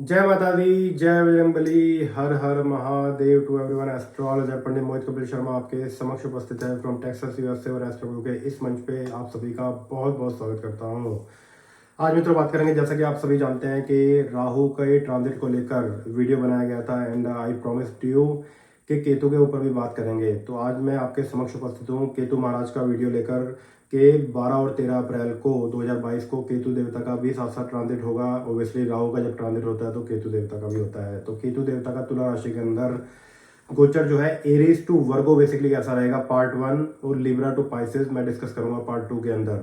जय माता दी, जय बजरंगबली, हर हर महादेव टू एवरीवन। एस्ट्रोलॉजर पंडित मोहित कपिल शर्मा आपके समक्ष उपस्थित है फ्रॉम टेक्सास यूएसए और एस्ट्रो के इस मंच पे आप सभी का बहुत बहुत स्वागत करता हूँ। आज मित्रों बात करेंगे, जैसा कि आप सभी जानते हैं कि राहु के ट्रांजिट को लेकर वीडियो बनाया गया था and I promise to you कि केतु के ऊपर भी बात करेंगे। तो आज मैं आपके समक्ष उपस्थित हूँ केतु महाराज का वीडियो लेकर के 12 और 13 अप्रैल को 2022 को केतु देवता का भी साथ साथ ट्रांजिट होगा। ओब्वियसली राहु का जब ट्रांजिट होता है तो केतु देवता का भी होता है। तो केतु देवता का तुला राशि के अंदर गोचर जो है एरीज टू वर्गो बेसिकली कैसा रहेगा, पार्ट 1, और लिब्रा टू पाइसेस मैं डिस्कस करूंगा पार्ट 2 के अंदर।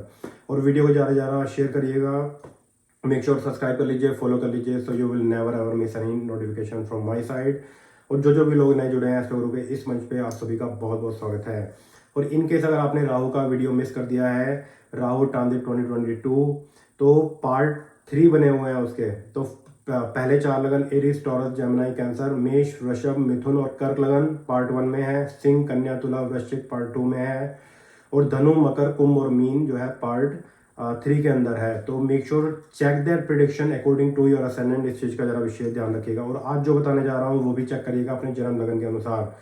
और वीडियो को ज़्यादा ज़्यादा शेयर करिएगा, मेक श्योर सब्सक्राइब कर लीजिए, फॉलो कर लीजिए, so you will never ever miss any notification from my side. और जो भी लोग नए जुड़े हैं एस्ट्रो गुरु के इस मंच पे आप सभी का बहुत बहुत स्वागत है। और इन केस अगर आपने राहु का वीडियो मिस कर दिया है, राहु ट्रांजिट 2022, तो पार्ट 3 बने हुए हैं उसके। तो पहले 4 लगन एरीज, टॉरस, जेमिनी, कैंसर, मेष, वृषभ, मिथुन और कर्क लगन पार्ट 1 में है। सिंह, कन्या, तुला, वृश्चिक पार्ट 2 में है। और धनु, मकर, कुंभ और मीन जो है पार्ट 3 के अंदर है। तो make sure check that prediction according to your ascendant. इस चीज का जरा विशेष ध्यान रखिएगा। और आज जो बताने जा रहा हूँ वो भी चेक करिएगा अपने जन्म लगन के अनुसार।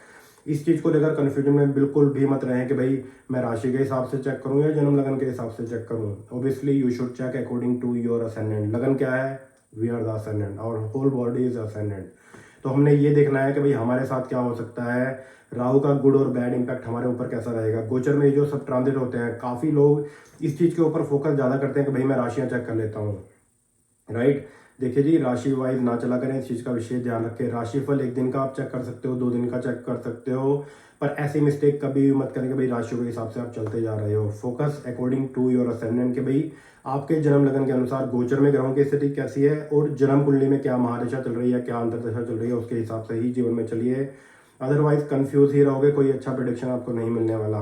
इस चीज को लेकर कंफ्यूजन में बिल्कुल भी मत रहें कि भाई मैं राशि के हिसाब से चेक करूं या जन्म लगन के हिसाब से चेक करूं। Obviously you should check according to your ascendant. लगन क्या है? We are the ascendant, our whole body is ascendant. तो हमने ये देखना है कि भाई हमारे साथ क्या हो सकता है, राहु का गुड और बैड इंपैक्ट हमारे ऊपर कैसा रहेगा। गोचर में जो सब ट्रांजिट होते हैं, काफी लोग इस चीज के ऊपर फोकस ज्यादा करते हैं कि भाई मैं राशियां चेक कर लेता हूँ, राइट। देखिए जी, राशि वाइज ना चला करें, इस चीज का विशेष ध्यान रखें। राशिफल एक दिन का आप चेक कर सकते हो, 2 दिन का चेक कर सकते हो, पर ऐसी मिस्टेक कभी भी मत करें कि भाई राशियों के हिसाब से आप चलते जा रहे हो। Focus according to your ascendant के भाई आपके जन्म लगन के अनुसार गोचर में ग्रहों की स्थिति कैसी है और जन्म कुंडली में क्या महादशा चल रही है, क्या अंतरदशा चल रही है, उसके हिसाब से ही जीवन में चलिए। अदरवाइज कंफ्यूज ही रहोगे, कोई अच्छा प्रिडिक्शन आपको नहीं मिलने वाला।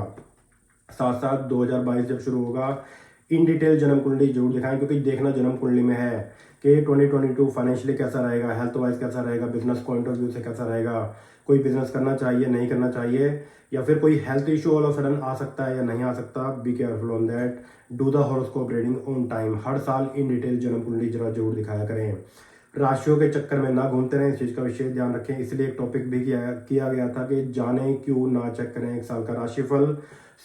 साथ साथ 2022 जब शुरू होगा, इन डिटेल जन्म कुंडली जरूर दिखाएं, क्योंकि देखना जन्म कुंडली में है कि 2022 फाइनेंशियली कैसा रहेगा, हेल्थ वाइज कैसा रहेगा, बिजनेस पॉइंट ऑफ व्यू से कैसा रहेगा, कोई बिजनेस करना चाहिए नहीं करना चाहिए, या फिर कोई health issue all of sudden आ सकता है या नहीं आ सकता। Be careful on that. Do the horoscope reading on time. हर साल इन डिटेल जन्म कुंडली जरा जरूर दिखाया करें। राशियों के चक्कर में ना घूमते रहें, इस चीज का विशेष ध्यान रखें। इसलिए एक टॉपिक भी किया गया था कि जाने क्यों ना चेक करें एक साल का राशिफल।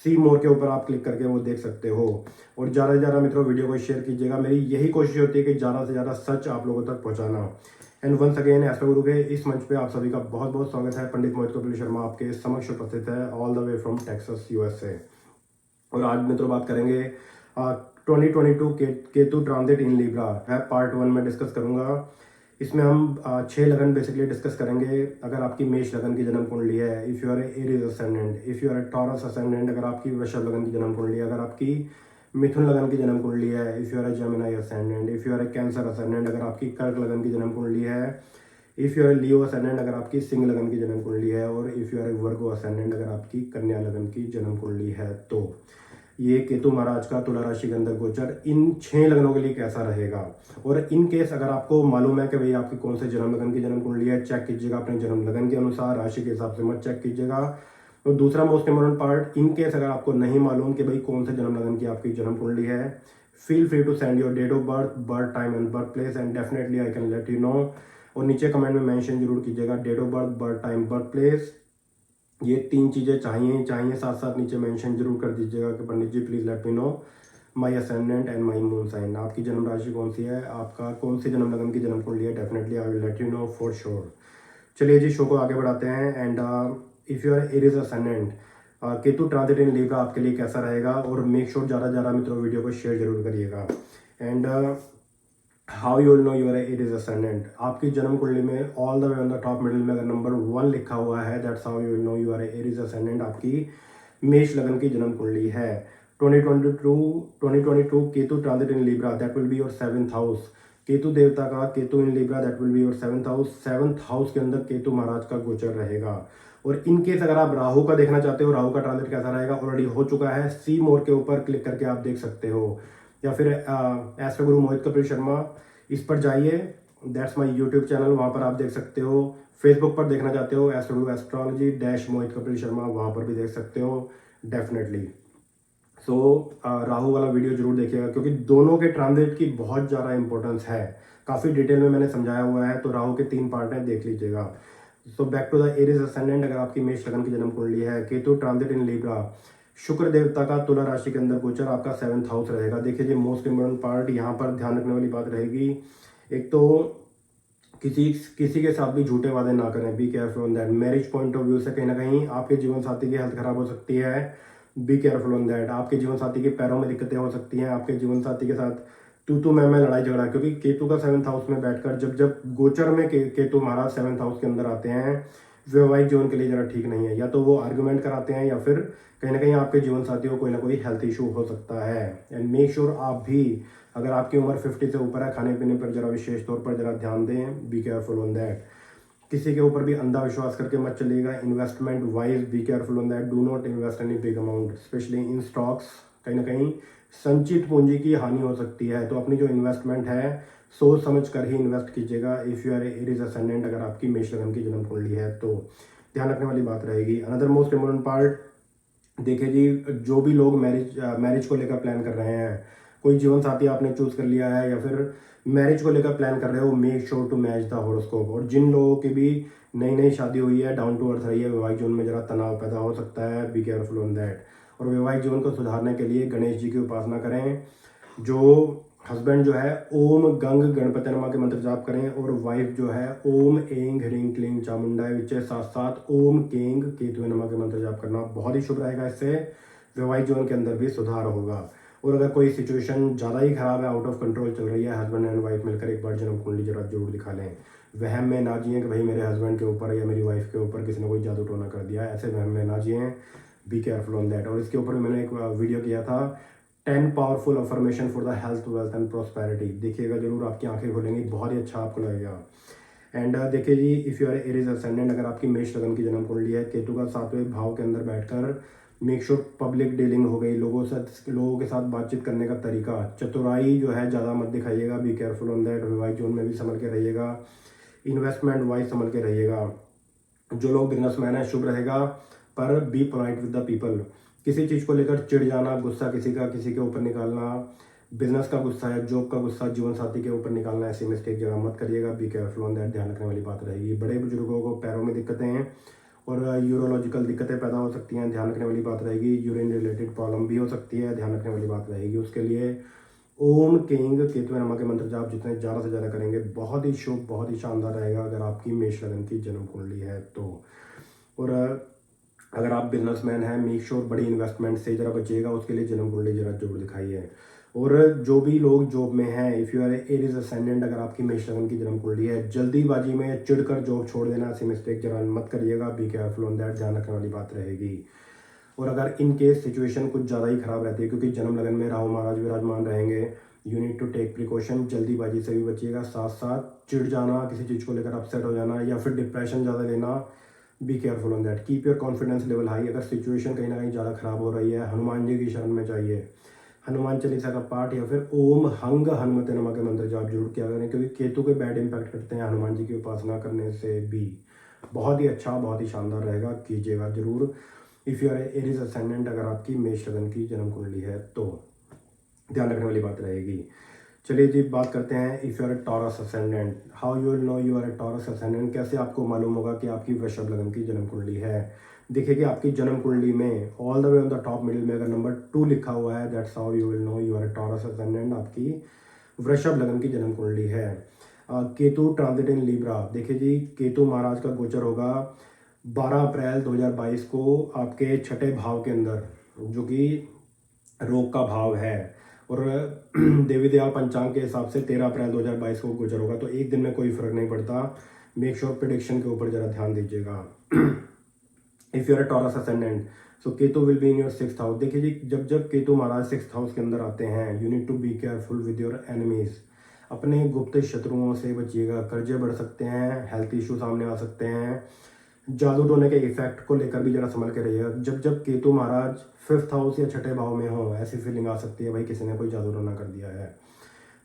सी मोर के ऊपर आप क्लिक करके वो देख सकते हो। और ज़्यादा से ज़्यादा मित्रों वीडियो को शेयर कीजिएगा। मेरी यही कोशिश होती है कि ज़्यादा से ज़्यादा सच आप लोगों तक पहुंचाना। एंड वंस अगेन एस्ट्रो गुरु के इस मंच पे आप सभी का बहुत बहुत स्वागत है। पंडित मोहित कपिल शर्मा आपके समक्ष उपस्थित है, all the way from Texas USA. और आज मित्रों बात करेंगे 2022 केतु ट्रांजिट इन लिब्रा है, पार्ट 1 में डिस्कस करूंगा। इसमें हम 6 लगन बेसिकली डिस्कस करेंगे। अगर आपकी मेष लगन की जन्म कुंडली है, if you are Aries ascendant, if you are Taurus ascendant, अगर आपकी वृषभ लगन की जन्म कुंडली है, अगर आपकी मिथुन लगन की जन्म कुंडली है, if you are Gemini ascendant, if you are Cancer ascendant, अगर आपकी कर्क लगन की जन्म कुंडली है, if you are Leo ascendant, अगर आपकी सिंह लगन की जन्म कुंडली है, और if you are Virgo ascendant, अगर आपकी कन्या लगन की जन्म कुंडली है। तो ये केतु महाराज का तुला राशि के अंदर गोचर इन 6 लगनों के लिए कैसा रहेगा। और इन केस अगर आपको मालूम है कि भाई आपकी कौन से जन्म लगन की जन्म कुंडली है, चेक कीजिएगा अपने जन्म लगन के अनुसार, राशि के हिसाब से मत चेक कीजिएगा। और दूसरा most important part, in case अगर आपको नहीं मालूम कि भाई कौन से जन्म लगन की आपकी जन्म कुंडली है, feel free to send your date of birth, birth time and birth place, and definitely I can let you know. और नीचे कमेंट में मेंशन जरूर कीजिएगा date of birth, birth time, birth place. ये 3 चीज़ें चाहिए ही चाहिए। साथ साथ नीचे मेंशन जरूर कर दीजिएगा कि pandit ji please let me know my ascendant and my moon sign. आपकी जन्म राशि कौन सी है, आपका कौन सी जन्म लगन की जन्म कुंडली है, definitely I will let you know for sure. चलिए जी, शो को आगे बढ़ाते हैं। And if you are Aries ascendant, Ketu transit in Libra आपके लिए कैसा रहेगा। और मेक श्योर ज़्यादा से ज़्यादा मित्रों वीडियो को शेयर जरूर करिएगा। And how you will know your Aries ascendant, आपकी जन्म कुंडली में all the way on the top middle में अगर नंबर 1 लिखा हुआ है, that's how you will know you are Aries ascendant. आपकी मेष लगन की जन्म कुंडली है। 2022 Ketu transit in Libra, that will be your 7th house. Ketu देवता का Ketu in Libra, that will be your 7th house. 7th house के अंदर केतु महाराज का गोचर रहेगा। और इनकेस अगर आप राहु का देखना चाहते हो, राहु का ट्रांजिट कैसा रहेगा, ऑलरेडी हो चुका है। सी मोर के ऊपर क्लिक करके आप देख सकते हो, या फिर एस्ट्रो गुरु मोहित कपिल शर्मा इस पर जाइए, दैट्स माय यूट्यूब चैनल, वहाँ पर आप देख सकते हो। फेसबुक पर देखना चाहते हो, एस्ट्रो गुरु एस्ट्रोलॉजी डैश मोहित कपिल शर्मा, वहाँ पर भी देख सकते हो डेफिनेटली। सो राहु वाला वीडियो जरूर देखिएगा, क्योंकि दोनों के ट्रांजिट की बहुत ज़्यादा इंपॉर्टेंस है। काफ़ी डिटेल में मैंने समझाया हुआ है, तो राहु के 3 पार्ट हैं, देख लीजिएगा। So back to the Aries ascendant, अगर आपकी मेष लगन की जन्म कुंडली है, केतु ट्रांजिट इन लिब्रा, शुक्र देवता का तुला राशि के अंदर गोचर आपका 7th हाउस रहेगा। देखिए जी, मोस्ट इम्पोर्टेंट पार्ट यहाँ पर ध्यान रखने वाली बात रहेगी, एक तो किसी किसी के साथ भी झूठे वादे ना करें, B careful on that. Marriage point of view से कहीं ना कहीं आपके जीवन साथी की हेल्थ खराब हो सकती है, बी केयरफुल ऑन दैट। आपके जीवन साथी के पैरों में दिक्कतें हो सकती हैं, आपके जीवन साथी के साथ तू मैं लड़ाई झगड़ा, क्योंकि केतु का 7th हाउस में बैठकर जब जब गोचर में केतु महाराज 7th हाउस के अंदर आते हैं, वैवाहिक जीवन के लिए जरा ठीक नहीं है। या तो वो आर्गुमेंट कराते हैं, या फिर कहीं ना कहीं आपके जीवन साथी को कोई ना कोई हेल्थ इशू हो सकता है। एंड मेक श्योर आप भी, अगर आपकी उम्र 50 से ऊपर है, खाने पीने पर जरा विशेष तौर पर जरा ध्यान दें, बी केयरफुल ऑन दैट। किसी के ऊपर भी अंधा विश्वास करके मत चलिएगा। Investment wise B careful on that, do not invest any big amount, specially in stocks. कहीं ना कहीं संचित पूंजी की हानि हो सकती है, तो अपनी जो इन्वेस्टमेंट है सोच समझ कर ही इन्वेस्ट कीजिएगा। If you are Aries ascendant, अगर आपकी मेष लगन की जन्म कुंडली है, तो ध्यान रखने वाली बात रहेगी। अनदर मोस्ट इम्पोर्टेंट पार्ट, देखिए जी, जो भी लोग मैरिज को लेकर प्लान कर रहे हैं, कोई जीवन साथी आपने चूज कर लिया है, या फिर मैरिज को लेकर प्लान कर रहे हो, make sure to match the horoscope. और जिन लोगों की भी नई नई शादी हुई है, डाउन टू अर्थ रही है, वैवाहिक जीवन में जरा तनाव पैदा हो सकता है, बी केयरफुल ऑन दैट। और वैवाहिक जीवन को सुधारने के लिए गणेश जी की उपासना करें। जो हस्बैंड जो है ओम गंग गणपति नमा के मंत्र जाप करें, और वाइफ जो है ओम एंग ह्रीं क्लीं चामुंडाय विचे, साथ साथ ओम केंग केतुवे नमा के मंत्र जाप करना बहुत ही शुभ रहेगा। इससे वैवाहिक जीवन के अंदर भी सुधार होगा। और अगर कोई सिचुएशन ज़्यादा ही खराब है, आउट ऑफ कंट्रोल चल रही है, हस्बैंड एंड वाइफ मिलकर एक बार जन्म कुंडली जरा जरूर दिखा लें। वहम में ना जिए कि भाई मेरे हस्बैंड के ऊपर या मेरी वाइफ के ऊपर किसी ने कोई जादू टोना कर दिया, ऐसे वहम में ना जिए, बी केयरफुल ऑन दैट। और इसके ऊपर मैंने एक वीडियो किया था, 10 powerful affirmation for the health wealth and prosperity, देखिएगा जरूर, आपकी आंखें खुलेंगी, बहुत ही अच्छा आपको लगेगा। एंड देखिए जी, if you are Aries ascendant, अगर आपकी मेष लगन की जन्म कुंडली है, केतु का 7वें भाव के अंदर बैठकर मेक श्योर पब्लिक डीलिंग हो गई, लोगों के साथ बातचीत करने का तरीका, चतुराई जो है ज़्यादा मत दिखाइएगा, बी केयरफुल ऑन दैट। वैवाहिक जीवन में भी संभल के रहिएगा, इन्वेस्टमेंट वाइज संभल के रहिएगा। जो लोग बिजनेसमैन है, शुभ रहेगा, पर be polite with the people. किसी चीज़ को लेकर चिढ़ जाना, गुस्सा किसी के ऊपर निकालना, बिजनेस का गुस्सा है, जॉब का गुस्सा जीवन साथी के ऊपर निकालना, ऐसी मिस्टेक जरा मत करिएगा, बी केयरफुल ऑन दैट, ध्यान रखने वाली बात रहेगी। बड़े बुजुर्गों को पैरों में दिक्कतें हैं और यूरोलॉजिकल दिक्कतें पैदा हो सकती हैं, ध्यान रखने वाली बात रहेगी। यूरिन रिलेटेड प्रॉब्लम भी हो सकती है, ध्यान रखने वाली बात रहेगी। उसके लिए ओम किंग केतुवे नमा के मंत्र जाप जितने ज़्यादा से ज़्यादा करेंगे, बहुत ही शुभ, बहुत ही शानदार रहेगा, अगर आपकी मेष लगन की जन्म कुंडली है तो। और अगर आप बिजनेसमैन हैं, मेक श्योर बड़ी इन्वेस्टमेंट से जरा बचिएगा, उसके लिए जन्म कुंडली जरा जरूर दिखाइए। और जो भी लोग जॉब में हैं, if you are Aries ascendant, अगर आपकी मेष लगन की जन्म कुंडली है, जल्दीबाजी में चिढ़कर जॉब छोड़ देना, ऐसी मिस्टेक जरा मत करिएगा, बी केयरफुल ऑन दैट, ध्यान रखने वाली बात रहेगी। और अगर इन केस सिचुएशन कुछ ज़्यादा ही खराब रहती है, क्योंकि जन्म लगन में राहु महाराज विराजमान रहेंगे, you need to take precaution, जल्दीबाजी से भी बचिएगा। साथ साथ चिढ़ जाना, किसी चीज़ को लेकर अपसेट हो जाना, या फिर डिप्रेशन ज़्यादा लेना, B careful on that. Keep your confidence level high. अगर सिचुएशन कहीं ना कहीं ज़्यादा खराब हो रही है, हनुमान जी की शरण में जाइए, हनुमान चालीसा का पाठ, या फिर ओम हंग हनुमते नमः के मंत्र जाप जरूर किया करें, क्योंकि केतु के बैड इंपैक्ट करते हैं, हनुमान जी की उपासना करने से भी बहुत ही अच्छा, बहुत ही शानदार रहेगा, कीजिएगा जरूर। If you are Aries ascendant, अगर आपकी मेष लगन की जन्म कुंडली है तो ध्यान रखने वाली बात रहेगी। चलिए जी, बात करते हैं if you are a Taurus ascendant, how you will know you are a Taurus ascendant, कैसे आपको मालूम होगा कि आपकी वृषभ लगन की जन्म कुंडली है। देखिए कि आपकी जन्म कुंडली में all the way on the top middle में अगर नंबर 2 लिखा हुआ है, that's how you will know you are a Taurus ascendant, आपकी वृषभ लगन की जन्म कुंडली है। केतु ट्रांजिट इन लीब्रा, देखिए जी, केतु महाराज का गोचर होगा 12 अप्रैल 2022 को आपके 6ठे भाव के अंदर, जो कि रोग का भाव है। और देवी देवल पंचांग के हिसाब से 13 अप्रैल 2022 को गोचर होगा, तो एक दिन में कोई फर्क नहीं पड़ता। मेक श्योर प्रिडिक्शन के ऊपर जरा ध्यान दीजिएगा। If you are a Taurus ascendant, so Ketu will be in your 6th house. देखिए जी, जब जब केतु महाराज 6th हाउस के अंदर आते हैं, you need to be careful with your enemies, अपने गुप्त शत्रुओं से बचिएगा। कर्जे बढ़ सकते हैं, हेल्थ इशू सामने आ सकते हैं, जादू टोने के इफेक्ट को लेकर भी जरा संभल के रहिएगा। जब जब केतु महाराज 5th हाउस या 6ठे भाव में हो, ऐसी फीलिंग आ सकती है भाई किसी ने कोई जादू टोना कर दिया है,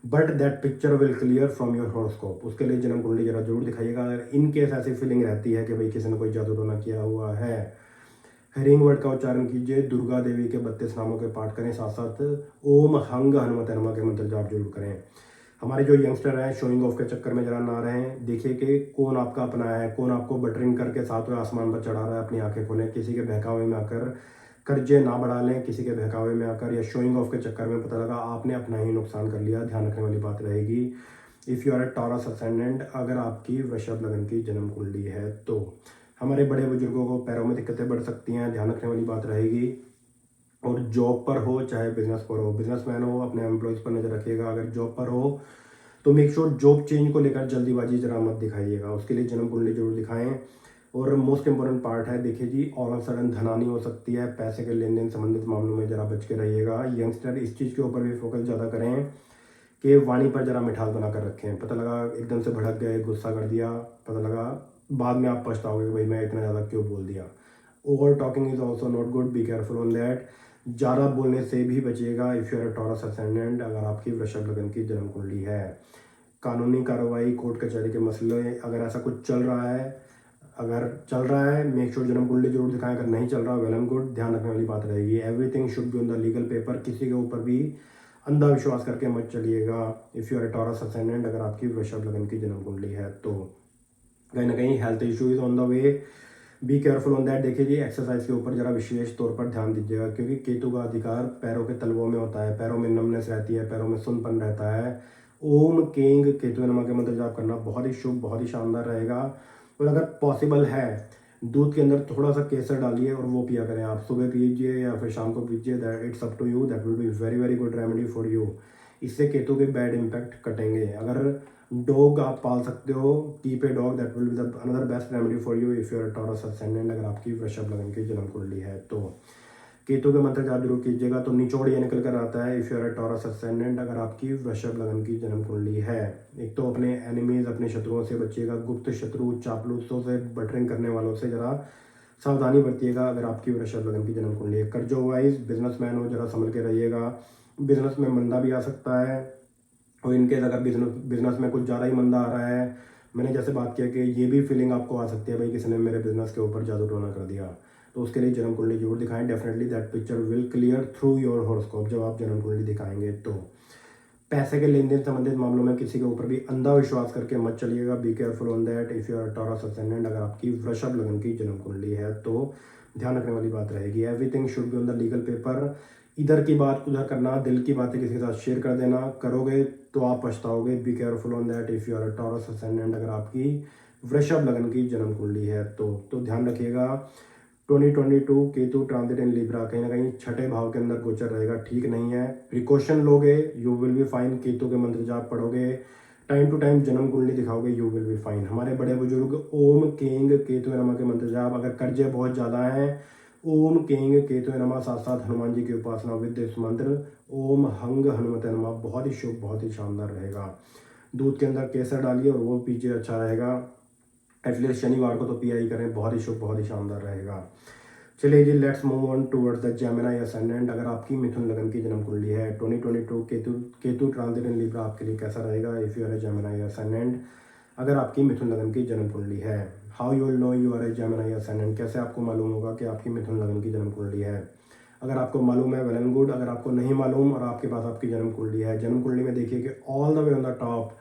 but that picture will clear from your horoscope. उसके लिए जन्म कुंडली जरा जरूर दिखाइएगा। अगर इन केस ऐसी फीलिंग रहती है कि भाई किसी ने कोई जादू टोना किया हुआ है, हरिंग वर्ड का उच्चारण कीजिए, दुर्गा देवी के 32 नामों के पाठ करें, साथ साथ ओम हंग हनुमत नमः के मंत्र जाप जरूर करें। हमारे जो यंगस्टर हैं शोइंग ऑफ के चक्कर में जरा ना रहें। देखिए कि कौन आपका अपना है, कौन आपको बटरिंग करके सातवें आसमान पर चढ़ा रहा है। अपनी आंखें खोलें, किसी के बहकावे में आकर कर्जे ना बढ़ा लें, किसी के बहकावे में आकर या शोइंग ऑफ के चक्कर में पता लगा आपने अपना ही नुकसान कर लिया। ध्यान रखने वाली बात रहेगी, if you are a Taurus ascendant, अगर आपकी वृषभ लगन की जन्म कुंडली है तो हमारे बड़े बुजुर्गों को पैरों में दिक्कतें बढ़ सकती हैं। ध्यान रखने वाली बात रहेगी। और जॉब पर हो चाहे बिजनेस पर हो, बिजनेसमैन हो, अपने एम्प्लॉयज़ पर नज़र रखिएगा। अगर जॉब पर हो तो मेक श्योर जॉब चेंज को लेकर जल्दीबाजी जरा मत दिखाइएगा, उसके लिए जन्म कुंडली जरूर दिखाएं। और मोस्ट इंपॉर्टेंट पार्ट है, देखिए जी, ऑल ऑफ सडन धनानी हो सकती है। पैसे के लेन देन संबंधित मामलों में जरा बच के रहिएगा। यंगस्टर इस चीज़ के ऊपर भी फोकस ज़्यादा करें कि वाणी पर जरा मिठास बना कर रखें। पता लगा एकदम से भड़क गए, गुस्सा कर दिया, पता लगा बाद में आप पछताओगे कि भाई मैं इतना ज़्यादा क्यों बोल दिया। Over talking is also not good, be careful on that. ज़्यादा बोलने से भी बचिएगा if you are a Taurus ascendant, अगर आपकी वृषभ लगन की जन्म कुंडली है। कानूनी कार्रवाई, कोर्ट कचहरी के मसले, अगर ऐसा कुछ चल रहा है, अगर चल रहा है मेक श्योर जन्म कुंडली जरूर दिखाएं। अगर नहीं चल रहा वेल एंड गुड, ध्यान रखने वाली बात रहेगी, everything should be on the legal paper. किसी के ऊपर भी अंधा विश्वास करके मत चलिएगा if you are a Taurus ascendant, अगर आपकी वृषभ लगन की जन्म कुंडली है तो। कहीं ना कहीं health issue is on the way, B careful on that. देखिए जी, एक्सरसाइज के ऊपर जरा विशेष तौर पर ध्यान दीजिएगा, क्योंकि केतु का अधिकार पैरों के तलवों में होता है। पैरों में नमनेस रहती है, पैरों में सुनपन रहता है। ओम केंग केतु नमा के मंत्र जाप करना बहुत ही शुभ, बहुत ही शानदार रहेगा। और अगर पॉसिबल है दूध के अंदर थोड़ा सा केसर डालिए और वो पिया करें। आप सुबह पीजिए या फिर शाम को पीजिए, that it's up to you, that will be very very good remedy for you. इससे केतु के बैड इम्पैक्ट कटेंगे। अगर डॉग आप पाल सकते हो, keep a dog, that will be the another best remedy for you if you are Taurus ascendant, अगर आपकी वृषभ लगन की जन्म कुंडली है तो। केतु के मंत्र जाप जरूर कीजिएगा। तो निचोड़ ये निकल कर आता है if you are a Taurus ascendant, अगर आपकी वृषभ लगन की जन्म कुंडली है। एक तो अपने एनिमीज, अपने शत्रुओं से बचिएगा, गुप्त शत्रु, चापलूसों से, बटरिंग करने वालों से जरा सावधानी बरतिएगा अगर आपकी वृषभ लगन की जन्म कुंडली है। कर्जों वाइज बिजनेसमैन हो, जरा संभल के रहिएगा। बिजनेस में मंदा भी आ सकता है, और इनकेस अगर बिजनेस में कुछ ज़्यादा ही मंदा आ रहा है, मैंने जैसे बात किया कि ये भी फीलिंग आपको आ सकती है भाई किसी ने मेरे बिजनेस के ऊपर जादू टोना कर दिया, तो उसके लिए जन्म कुंडली जरूर दिखाएं। Definitely that picture will clear through your horoscope, जब आप जन्म कुंडली दिखाएंगे तो। पैसे के लेन देन संबंधित मामलों में किसी के ऊपर भी अंधा विश्वास करके मत चलिएगा, be careful on that if you are Taurus ascendant, अगर आपकी वृषभ लगन की जन्म कुंडली है तो। ध्यान रखने वाली बात रहेगी, everything should be on the legal paper. इधर की बात उधर करना, दिल की बातें किसी के साथ शेयर कर देना, करोगे तो आप पछताओगे। Be careful on that if you are a Taurus ascendant, अगर आपकी वृषभ लगन की जन्म कुंडली है तो ध्यान रखिएगा। 2022 केतु ट्रांजिट इन लिब्रा, कहीं ना कहीं छठे भाव के अंदर गोचर रहेगा, ठीक नहीं है। प्रिकॉशन लोगे you will be fine. Ketu के मंत्र जाप पढ़ोगे, टाइम टू टाइम जन्म कुंडली दिखाओगे, यू विल बी फाइन। हमारे बड़े बुजुर्ग ओम केंग केतु नमा के मंत्र जाप, अगर कर्जे बहुत ज़्यादा हैं, ओम केंग केतु नमा, साथ साथ हनुमान जी की उपासना विद दिस मंत्र, ओम हंग हनुमते नमा, बहुत ही शुभ, बहुत ही शानदार रहेगा। दूध के अंदर केसर डालिए और वो पीजिए, अच्छा रहेगा। एटलीस्ट शनिवार को तो पिया ही करें, बहुत ही शुभ, बहुत ही शानदार रहेगा। चलिए जी, let's move on towards the Gemini ascendant, अगर आपकी मिथुन लगन की जन्म कुंडली है। 2022 केतु ट्रांजिट इन लिब्रा आपके लिए कैसा रहेगा if you are a Gemini ascendant, अगर आपकी मिथुन लगन की जन्म कुंडली है। How you will know you are a Gemini ascendant, कैसे आपको मालूम होगा कि आपकी मिथुन लगन की जन्म कुंडली है। अगर आपको मालूम है वेल एंड गुड, अगर आपको नहीं मालूम और आपके पास आपकी जन्म कुंडली है, जन्म कुंडली में देखिए कि all the way on the top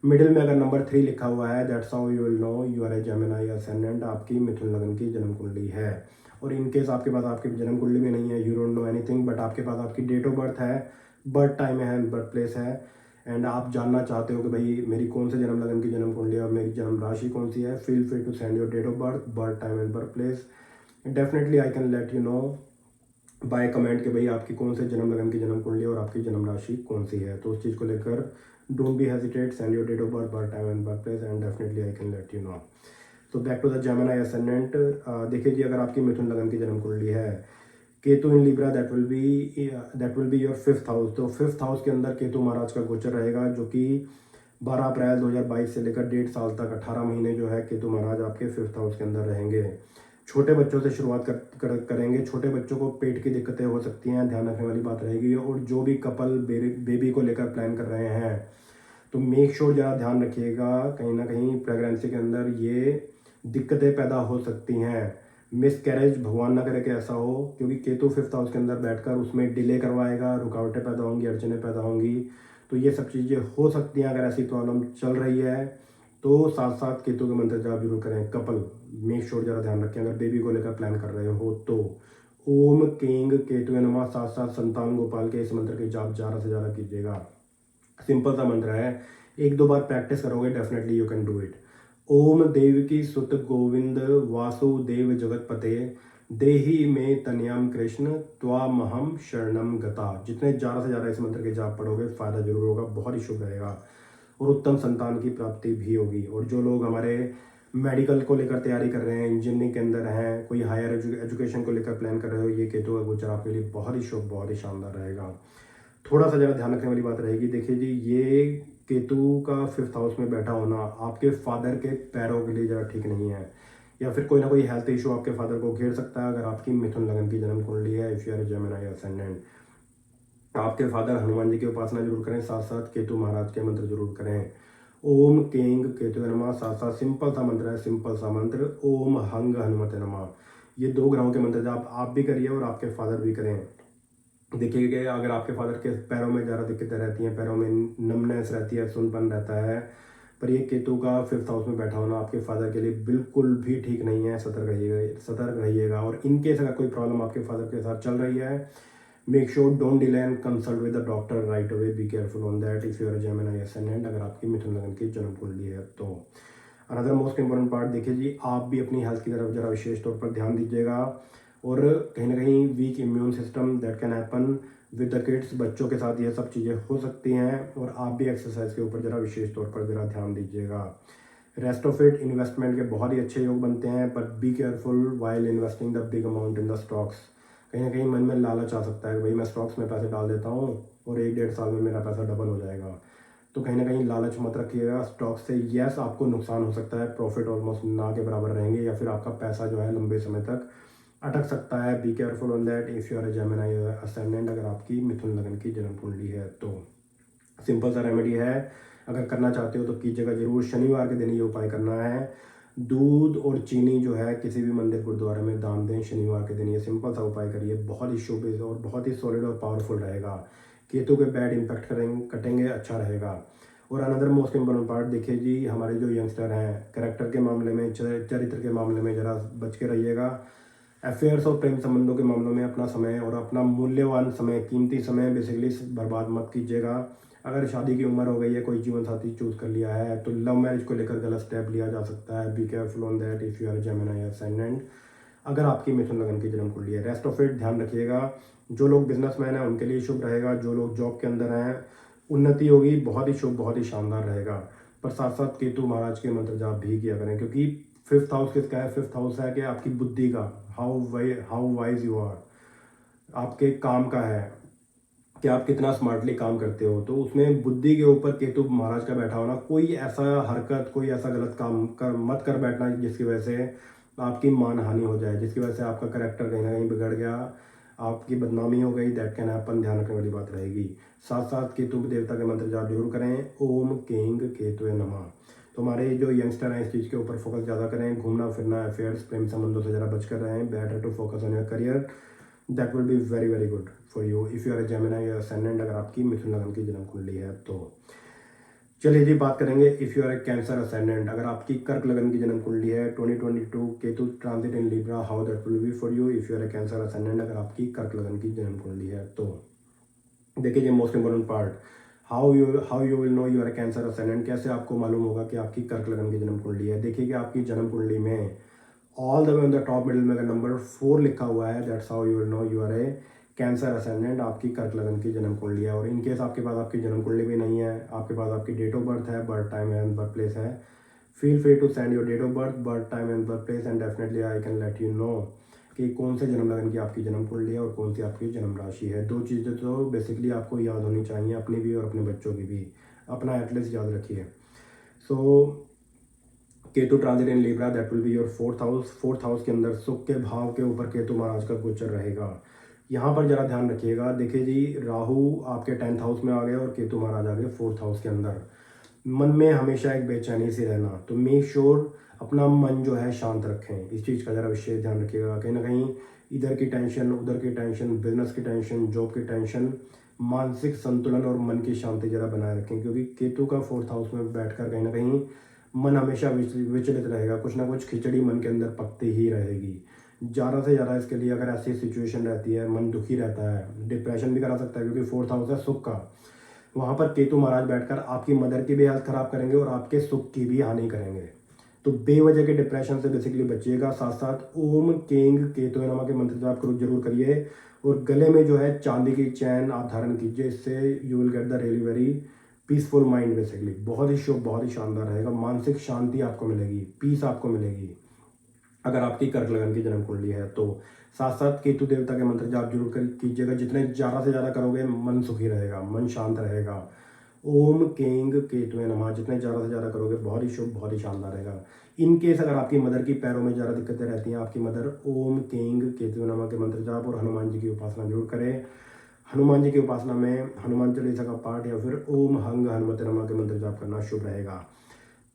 middle में अगर नंबर 3 लिखा हुआ है, that's how you will know you are a Gemini ascendant, आपकी मिथुन लगन की जन्म कुंडली है। और इनकेस आपके पास आपकी जन्म कुंडली में नहीं है, you don't know anything, but आपके पास आपकी डेट ऑफ बर्थ है, बर्थ टाइम है, बर्थ प्लेस है, एंड आप जानना चाहते हो कि भाई मेरी कौन से जन्म लगन की जन्म कुंडली है और मेरी जन्म राशि कौन सी है, feel free to send your date of birth, birth time and birth place. Definitely I can let you know by comment कि भाई आपकी कौन से जन्म लगन की जन्म कुंडली और आपकी जन्म राशि कौन सी है। तो उस चीज़ को लेकर don't be hesitate, send your date of birth, birth time and birth place, and definitely I can let you know. तो back to the Gemini ascendant, देखिए जी, अगर आपकी मिथुन लगन की जन्म कुंडली है, Ketu in Libra, that will be your 5th house. तो 5th हाउस के अंदर केतु महाराज का गोचर रहेगा, जो कि 12 अप्रैल 2022 से लेकर 1.5 साल तक 18 महीने जो है केतु महाराज आपके 5th हाउस के अंदर रहेंगे। छोटे बच्चों से शुरुआत करेंगे। छोटे बच्चों को पेट की दिक्कतें हो सकती हैं, ध्यान रखने वाली बात रहेगी। और जो भी कपल बेबी को लेकर प्लान कर रहे हैं, तो मेक श्योर ज़रा ध्यान रखिएगा, कहीं ना कहीं प्रेगनेंसी के अंदर ये दिक्कतें पैदा हो सकती हैं। मिस कैरेज भगवान ना करे कि ऐसा हो, क्योंकि केतु 5th हाउस के अंदर बैठकर उसमें डिले करवाएगा, रुकावटें पैदा होंगी, अड़चनें पैदा होंगी। तो ये सब चीज़ें हो सकती हैं। अगर ऐसी प्रॉब्लम चल रही है तो साथ साथ केतु के मंत्र जाप जरूर करें। कपल मेक श्योर ज़रा ध्यान रखें, अगर बेबी को लेकर प्लान कर रहे हो तो ओम किंग केतु नमः, साथ साथ संतान गोपाल के इस मंत्र के जाप ज़्यादा से ज़्यादा कीजिएगा। सिंपल सा मंत्र है, एक दो बार प्रैक्टिस करोगे definitely you can do it. ओम देवकी सुत गोविंद वासुदेव जगतपते देही में तनयाम कृष्ण त्वामहम शरणम गता। जितने ज़्यादा से ज़्यादा इस मंत्र के जाप पढ़ोगे फायदा जरूर होगा, बहुत ही शुभ रहेगा और उत्तम संतान की प्राप्ति भी होगी। और जो लोग हमारे मेडिकल को लेकर तैयारी कर रहे हैं, इंजीनियरिंग के अंदर हैं, कोई हायर एजुकेशन को लेकर प्लान कर रहे हो, ये केतु का गोचर आपके लिए बहुत ही शुभ, बहुत ही शानदार रहेगा। थोड़ा सा ज़रा ध्यान रखने वाली बात रहेगी, देखिए जी, ये केतु का 5th हाउस में बैठा होना आपके फादर के पैरों के लिए ज़रा ठीक नहीं है, या फिर कोई ना कोई हेल्थ इशू आपके फादर को घेर सकता है अगर आपकी मिथुन लगन की जन्म कुंडली है। If you are a Gemini ascendant, आपके फादर हनुमान जी की उपासना जरूर करें, साथ साथ केतु महाराज के मंत्र जरूर करें। ओम किंग केतु नमः, साथ साथ सिंपल सा मंत्र है, सिंपल सा मंत्र ओम हंग हनुमते नमः। ये 2 ग्रहों के मंत्र जाप आप भी करिए और आपके फादर भी करें। देखिए कि अगर आपके फादर के पैरों में ज़्यादा दिक्कतें रहती हैं, पैरों में नमनेस रहती है, सुनपन रहता है, पर ये केतु का 5th हाउस में बैठा होना आपके फादर के लिए बिल्कुल भी ठीक नहीं है। सतर्क रहिएगा। और इनकेस अगर कोई प्रॉब्लम आपके फादर के साथ चल रही है, make sure don't delay and consult with the doctor right away, be careful on that if you are Gemini ascendant, अगर आपकी मिथुन लगन की जन्म कुंडली है तो। अनदर मोस्ट इंपॉर्टेंट पार्ट, देखिए जी, आप भी अपनी हेल्थ की तरफ जरा विशेष तौर पर ध्यान दीजिएगा। और कहीं ना कहीं week immune system that can happen with the kids, बच्चों के साथ ये सब चीज़ें हो सकती हैं। और आप भी एक्सरसाइज के ऊपर जरा विशेष तौर पर जरा ध्यान दीजिएगा। रेस्ट ऑफ इट, इन्वेस्टमेंट के बहुत ही अच्छे योग बनते हैं, but be careful while investing the big amount in the stocks. कहीं ना कहीं मन में लालच आ सकता है कि भाई मैं स्टॉक्स में पैसे डाल देता हूँ और 1-1.5 साल में मेरा पैसा डबल हो जाएगा। तो कहीं ना कहीं लालच मत रखिएगा स्टॉक से। यस, आपको नुकसान हो सकता है, प्रॉफिट ऑलमोस्ट ना के बराबर रहेंगे, या फिर आपका पैसा जो है लंबे समय तक अटक सकता है। Be careful on that if you are a Gemini ascendant, अगर आपकी मिथुन लगन की जन्म कुंडली है तो। सिंपल सा रेमेडी है, अगर करना चाहते हो तो कीजिएगा जरूर। शनिवार के दिन ये उपाय करना है। दूध और चीनी जो है किसी भी मंदिर गुरुद्वारे में दान दें शनिवार के दिन। ये सिंपल सा उपाय करिए, बहुत ही शुभ और बहुत ही सॉलिड और पावरफुल रहेगा। केतु के बैड इम्पैक्ट कटेंगे, अच्छा रहेगा। और अनदर मोस्ट इम्पोर्टेंट पार्ट, देखिए जी, हमारे जो यंगस्टर हैं, कैरेक्टर के मामले में, चरित्र के मामले में जरा बच के रहिएगा। अफेयर्स और प्रेम संबंधों के मामलों में अपना समय और अपना मूल्यवान समय, कीमती समय बेसिकली बर्बाद मत कीजिएगा। अगर शादी की उम्र हो गई है, कोई जीवन साथी चूज कर लिया है, तो लव मैरिज को लेकर गलत स्टेप लिया जा सकता है। Be careful on that if you are Gemini ascendant, अगर आपकी मिथुन लगन की जन्म कुंडली है। रेस्ट ऑफ इट ध्यान रखिएगा। जो लोग बिजनेसमैन हैं उनके लिए शुभ रहेगा, जो लोग जॉब के अंदर हैं उन्नति होगी, बहुत ही शुभ, बहुत ही शानदार रहेगा। पर साथ साथ केतु महाराज के मंत्र जाप भी किया करें, क्योंकि 5th हाउस किसका है? 5th हाउस है कि आपकी बुद्धि का, हाउ वाइज यू आर, आपके काम का है कि आप कितना स्मार्टली काम करते हो। तो उसमें बुद्धि के ऊपर केतु महाराज का बैठा होना, कोई ऐसा हरकत, कोई ऐसा गलत काम मत कर बैठना जिसकी वजह से आपकी मान हानि हो जाए, जिसकी वजह से आपका करेक्टर कहीं ना कहीं बिगड़ गया, आपकी बदनामी हो गई। दैट कैन हैपन, ध्यान रखने वाली बात रहेगी। साथ साथ केतु देवता के मंत्र जाप जरूर करें। ओम किंग केतु नमः। तो हमारे जो यंगस्टर हैं इस चीज़ के ऊपर फोकस ज़्यादा करें। घूमना फिरना, अफेयर्स, प्रेम संबंधों से ज़रा बच कर रहें। Better to focus on your career, that will be very very good for you if you are a Gemini ascendant, अगर आपकी मिथुन लगन की जन्म कुंडली है तो। चलिए जी, बात करेंगे if you are a Cancer ascendant, अगर आपकी कर्क लगन की जन्म कुंडली है। 2022 Ketu transit in Libra, how that will be for you if you are a Cancer ascendant, अगर आपकी कर्क लगन की जन्म कुंडली है तो। देखिए, most important part, how you will know you are a Cancer ascendant, कैसे आपको मालूम होगा कि आपकी कर्क लगन की जन्म कुंडली है। देखिए कि आपकी जन्म कुंडली में all the way on the top middle में अगर नंबर 4 लिखा हुआ है, that's how you will know you are a Cancer ascendant, आपकी कर्क लगन की जन्म कुंडली है। और इनकेस आपके पास आपकी जन्म कुंडली भी नहीं है, आपके पास आपकी डेट ऑफ बर्थ है, birth time and birth place है, feel free to send your date of birth, birth time and birth place, and definitely I can let you know कि कौन से जन्म लगन की आपकी जन्म कुंडली है और कौन सी आपकी जन्म राशि है। 2 चीज़ें तो बेसिकली आपको याद होनी चाहिए, अपनी भी और अपने बच्चों की भी। अपना एटलीस्ट याद रखिए। So Ketu transit in Libra, that will be your 4th house. 4th house के अंदर सुख के भाव के ऊपर केतु महाराज का गोचर रहेगा। यहाँ पर जरा ध्यान रखिएगा। देखिए जी, राहु आपके 10th हाउस में आ गए और केतु महाराज आ गए 4th हाउस के अंदर। मन में हमेशा एक बेचैनी से रहना, तो मेक श्योर अपना मन जो है शांत रखें। इस चीज़ का जरा विशेष ध्यान रखिएगा। कहीं ना कहीं इधर की टेंशन, उधर की टेंशन, बिजनेस की टेंशन, जॉब की टेंशन, मानसिक संतुलन और मन की शांति जरा बनाए रखें, क्योंकि केतु का 4th हाउस में बैठकर कहीं ना कहीं मन हमेशा विचलित रहेगा, कुछ ना कुछ खिचड़ी मन के अंदर पकती ही रहेगी। ज़्यादा से ज़्यादा इसके लिए अगर ऐसी सिचुएशन रहती है, मन दुखी रहता है, डिप्रेशन भी करा सकता है, क्योंकि 4th हाउस है सुख का। वहाँ पर केतु महाराज बैठकर आपकी मदर की भी हेल्थ खराब करेंगे और आपके सुख की भी हानि करेंगे। तो बेवजह के डिप्रेशन से बेसिकली बचिएगा। साथ साथ ओम केंग केतु नमः के मंत्र जाप जरूर करिए, और गले में जो है चांदी की चैन आप धारण कीजिए। इससे you will get the really very peaceful mind. Basically बहुत ही शुभ, बहुत ही शानदार रहेगा। मानसिक शांति आपको मिलेगी, पीस आपको मिलेगी अगर आपकी कर्क लगन की जन्म कुंडली है तो। साथ साथ केतु देवता के मंत्र जाप जरूर कीजिएगा। जितने ज़्यादा से ज़्यादा करोगे मन सुखी रहेगा, मन शांत रहेगा। ओम केंग केतुए नमः जितने ज़्यादा से ज़्यादा करोगे बहुत ही शुभ, बहुत ही शानदार रहेगा। इन केस अगर आपकी मदर की पैरों में ज़्यादा दिक्कतें रहती हैं, आपकी मदर ओम केंग केतुए नमः के मंत्र जाप और हनुमान जी की उपासना जरूर करें। हनुमान जी की उपासना में हनुमान चालीसा का पाठ या फिर ओम हंग हनुमते नमः के मंत्र जाप करना शुभ रहेगा।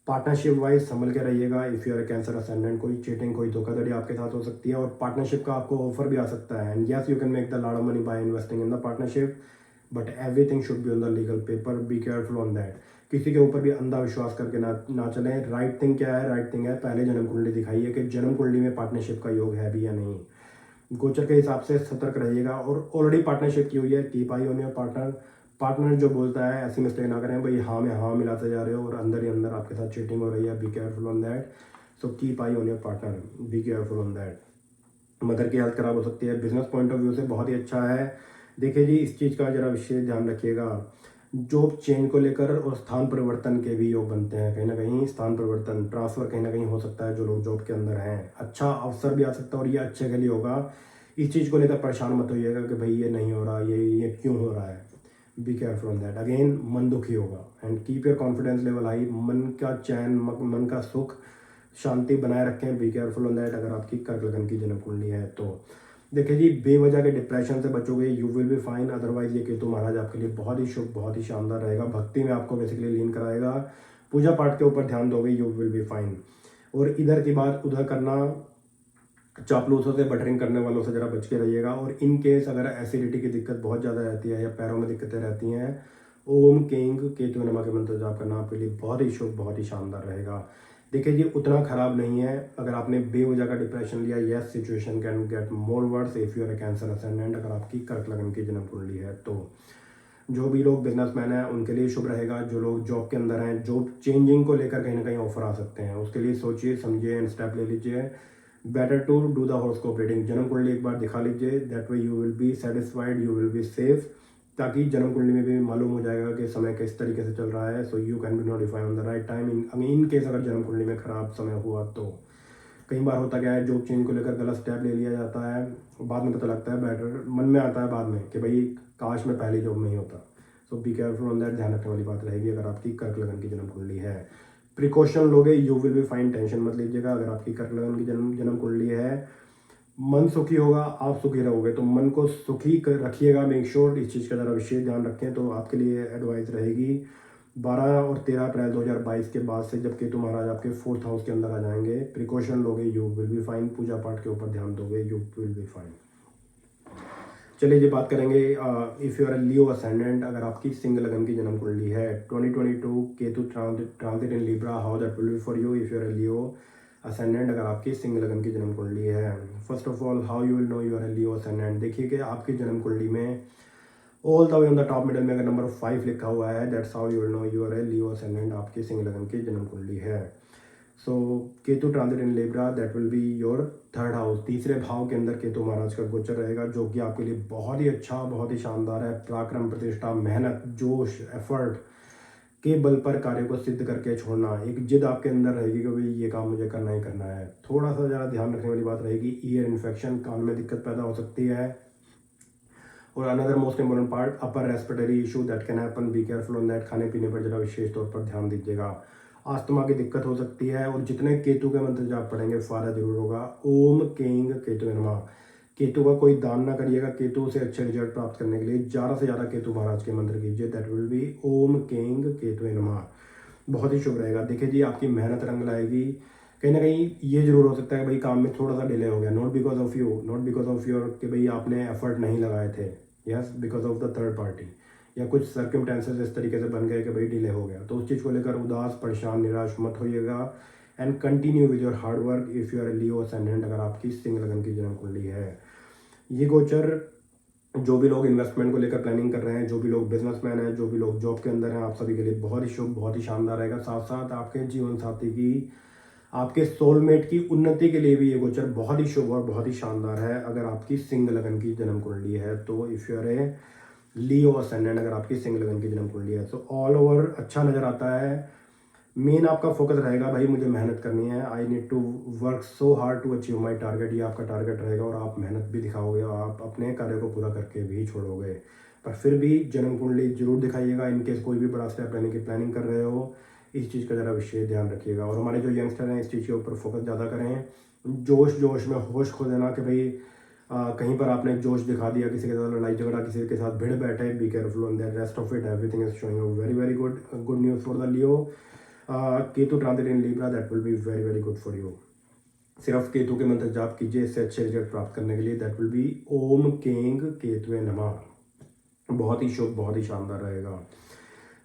पार्टनरशिप वाइज संभल के रहिएगा। If you are Cancer ascendant, कोई चीटिंग, कोई धोखाधड़ी आपके साथ हो सकती है, और पार्टनरशिप का आपको ऑफर भी आ सकता है। And yes, you can make the lot of money by investing in the partnership, but everything should be on the legal paper. B careful on that. किसी के ऊपर भी अंधा विश्वास करके ना चलें। राइट थिंग क्या है? राइट थिंग है पहले जन्म कुंडली दिखाइए कि जन्म कुंडली में पार्टनरशिप का योग है भी या नहीं। गोचर के हिसाब से सतर्क रहिएगा। और ऑलरेडी पार्टनरशिप की हुई है, keep I on your partner. Partner जो बोलता है ऐसी मिस्टेक ना करें भाई, हाँ में हाँ मिलाते जा रहे हो और अंदर ही अंदर आपके साथ चीटिंग हो रही है। Be careful on that. So keep I on your partner, B careful on that. Mother की हेल्थ खराब हो सकती है। बिजनेस पॉइंट ऑफ व्यू से बहुत ही अच्छा है। देखिए जी, इस चीज़ का जरा विशेष ध्यान रखिएगा। जॉब चेंज को लेकर और स्थान परिवर्तन के भी योग बनते हैं। कहीं ना कहीं स्थान परिवर्तन, ट्रांसफर कहीं ना कहीं हो सकता है जो लोग जॉब के अंदर हैं। अच्छा अवसर भी आ सकता है और ये अच्छे के लिए होगा। इस चीज़ को लेकर परेशान मत होइएगा कि भाई ये नहीं हो रहा, ये क्यों हो रहा है। Be careful on that. Again मन दुखी होगा। And keep your confidence level high. मन का चैन, मन का सुख, शांति बनाए रखें। बी केयरफुल ऑन दैट अगर आपकी कर्क लगन की जन्म कुंडली है तो। देखिए जी, बेवजह के डिप्रेशन से बचोगे, you will be fine. Otherwise ये केतु महाराज आपके लिए बहुत ही शुभ, बहुत ही शानदार रहेगा। भक्ति में आपको बेसिकली लीन कराएगा। पूजा पाठ के ऊपर ध्यान दोगे, यू विल बी फाइन। और इधर की बात उधर करना, चापलूसों से, बटरिंग करने वालों से जरा बच के रहिएगा। और इन केस अगर एसिडिटी की दिक्कत बहुत ज़्यादा रहती है या पैरों में दिक्कतें रहती हैं, ओम केंग केतु नमः के मंत्र जाप करना आपके लिए बहुत ही शुभ, बहुत ही शानदार रहेगा। देखिए जी, उतना खराब नहीं है अगर आपने बेवजह का डिप्रेशन लिया। Yes, situation can get more worse if you are Cancer ascendant, अगर आपकी कर्क लगन की जन्म कुंडली है तो। जो भी लोग बिजनेसमैन हैं उनके लिए शुभ रहेगा। जो लोग जॉब के अंदर हैं, जॉब चेंजिंग को लेकर कहीं ना कहीं ऑफर आ सकते हैं, उसके लिए सोचिए, समझिए एंड स्टेप ले लीजिए। Better to do the horoscope reading. जन्म कुंडली एक बार दिखा लीजिए, that way you will be satisfied, you will be safe. ताकि जन्म कुंडली में भी मालूम हो जाएगा कि समय किस तरीके से चल रहा है। So you can be notify on the right time in case अगर जन्म कुंडली में खराब समय हुआ तो। कई बार होता क्या है, जॉब चेंज को लेकर गलत स्टेप ले लिया जाता है, बाद में पता लगता है, बेटर मन में आता है बाद में कि भाई काश मैं पहली जॉब में ही होता। सो बी केयरफुल ऑन दैट। ध्यान रखने वाली बात रहेगी अगर आपकी कर्क लगन की जन्म कुंडली है। प्रिकॉशन लोगे, you will be fine. Tension मत लीजिएगा। अगर आपकी कर्क लगन की जन्म कुंडली है, मन सुखी होगा, आप सुखी रहोगे। तो मन को सुखी रखिएगा। मेक श्योर इस चीज़ का ज़रा विशेष ध्यान रखें। तो आपके लिए एडवाइस रहेगी 12 और 13 अप्रैल 2022 के बाद से, जब केतु महाराज आपके 4th हाउस के अंदर आ जाएंगे, प्रिकॉशन लोगे, यू विल बी फाइन। पूजा पाठ के ऊपर ध्यान दोगे, यू विल बी फाइन। चलिए जी, बात करेंगे if you are Leo ascendant, अगर आपकी सिंह लगन की जन्म कुंडली है। 2022 Ketu transit in Libra, how that will be for you if you are Leo ascendant, अगर आपकी सिंह लगन की जन्म कुंडली है। First of all, how you will know you are Leo ascendant. देखिए कि आपकी जन्म कुंडली में all the way on the top middle में अगर नंबर 5 लिखा हुआ है, that's how you will know you are Leo ascendant, आपकी सिंह लगन की जन्म कुंडली है। So Ketu transit in Libra, that will be your 3rd house. तीसरे भाव के अंदर केतु महाराज का गोचर रहेगा, जो कि आपके लिए बहुत ही अच्छा, बहुत ही शानदार है। पराक्रम, प्रतिष्ठा, मेहनत, जोश, एफर्ट के बल पर कार्य को सिद्ध करके छोड़ना, एक जिद आपके अंदर रहेगी कि भाई ये काम मुझे करना ही करना है। थोड़ा सा ज़्यादा ध्यान रखने वाली बात रहेगी, ईयर इन्फेक्शन, कान में दिक्कत पैदा हो सकती है। और another most important part, upper respiratory issue that can happen, B careful on that. खाने पीने पर जरा विशेष तौर पर ध्यान दीजिएगा। आस्थमा की दिक्कत हो सकती है। और जितने केतु के मंत्र जाप पढ़ेंगे फायदा जरूर होगा। ओम केंग केतु नमः। केतु का कोई दान ना करिएगा। केतु से अच्छे रिजल्ट प्राप्त करने के लिए ज़्यादा से ज़्यादा केतु महाराज के मंत्र कीजिए, दैट विल बी ओम केंग केतु नमः। बहुत ही शुभ रहेगा। देखिए जी, आपकी मेहनत रंग लाएगी। कहीं ना कहीं ये जरूर हो सकता है भाई काम में थोड़ा सा डिले हो गया, not because of you, not because of your कि भाई आपने एफर्ट नहीं लगाए थे yes, because of the third party, या कुछ सर्कमस्टेंसेस इस तरीके से बन गए कि भाई डिले हो गया, तो उस चीज़ को लेकर उदास, परेशान, निराश मत होइएगा and continue with your hard work if you are Leo ascendant, अगर आपकी सिंह लगन की जन्म कुंडली है। ये गोचर जो भी लोग इन्वेस्टमेंट को लेकर प्लानिंग कर रहे हैं, जो भी लोग बिजनेसमैन हैं, जो भी लोग जॉब के अंदर हैं, आप सभी के लिए बहुत ही शुभ, बहुत ही शानदार रहेगा। साथ साथ आपके जीवन साथी की, आपके सोलमेट की उन्नति के लिए भी ये गोचर बहुत ही शुभ और बहुत ही शानदार है अगर आपकी सिंह लगन की जन्म कुंडली है। तो if you are a Leo ascendant, अगर आपकी सिंह लगन की जन्म कुंडली है, तो ऑल ओवर अच्छा नज़र आता है। मेन आपका फोकस रहेगा भाई मुझे मेहनत करनी है, I need to work so hard to achieve my target, ये आपका टारगेट रहेगा और आप मेहनत भी दिखाओगे और आप अपने कार्य को पूरा करके भी छोड़ोगे। पर फिर भी जन्म कुंडली जरूर दिखाइएगा, इनकेस कोई भी बड़ा स्टेप लेने की प्लानिंग कर रहे हो, इस चीज़ का ज़रा विशेष ध्यान रखिएगा। और हमारे जो यंगस्टर हैं इस चीज़ के ऊपर फोकस ज़्यादा करें, जोश में होश खो देना कि भाई कहीं पर आपने जोश दिखा दिया, किसी के साथ लड़ाई झगड़ा, किसी के साथ भिड़ बैठे, B careful on that, rest of it everything is showing very very good news for the Leo. Ketu transit in Libra, that will be very very good for you. सिर्फ केतु के मंत्र जाप कीजिए इससे अच्छे रिजल्ट प्राप्त करने के लिए, दैट विल बी ओम केंग केतुए नमः, बहुत ही शुभ, बहुत ही शानदार रहेगा।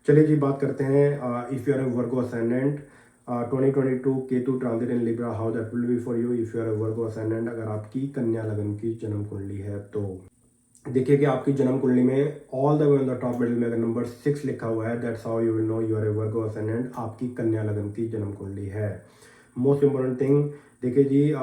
चलिए जी, बात करते हैं if you are a Virgo ascendant 2022 Ketu transit in Libra, how that will be for you if you are a Virgo ascendant, अगर आपकी कन्या लगन की जन्म कुंडली है। तो देखिए कि आपकी जन्म कुंडली में all the way on the top middle में अगर नंबर 6 लिखा हुआ है, that's how you will know you are a Virgo ascendant, आपकी कन्या लगन की जन्म कुंडली है। मोस्ट इंपॉर्टेंट थिंग, देखिए जी,